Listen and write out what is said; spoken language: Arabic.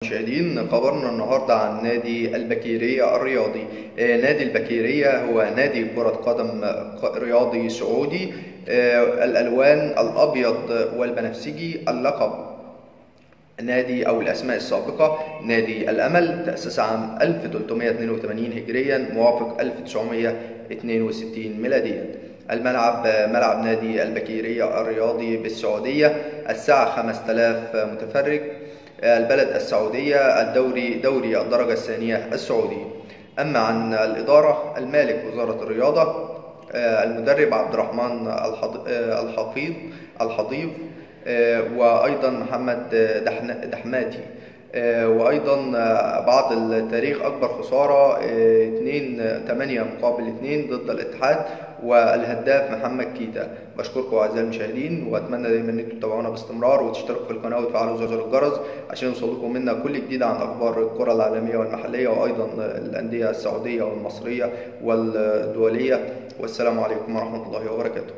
مشاهدين، خبرنا النهارده عن نادي البكيرية الرياضي. نادي البكيرية هو نادي كرة قدم رياضي سعودي. الألوان الأبيض والبنفسجي. اللقب نادي أو الأسماء السابقة: نادي الأمل، تأسس عام 1382 هجريا موافق 1962 ميلاديا. الملعب ملعب نادي البكيرية الرياضي بالسعودية. السعة 5000 متفرج. البلد السعودية. الدوري دوري الدرجة الثانية السعودي. أما عن الإدارة: المالك وزارة الرياضة. المدرب عبد الرحمن الحضيض. وأيضا محمد دحماتي. وأيضا بعض التاريخ: أكبر خسارة 8 مقابل 2 ضد الاتحاد، والهداف محمد كيتا. بشكركم أعزائي المشاهدين، وأتمنى دايما إن انتم تتابعونا باستمرار وتشتركوا في القناة وتفعلوا زر الجرس عشان يوصلكم منا كل جديد عن أخبار الكرة العالمية والمحلية، وأيضا الأندية السعودية والمصرية والدولية. والسلام عليكم ورحمة الله وبركاته.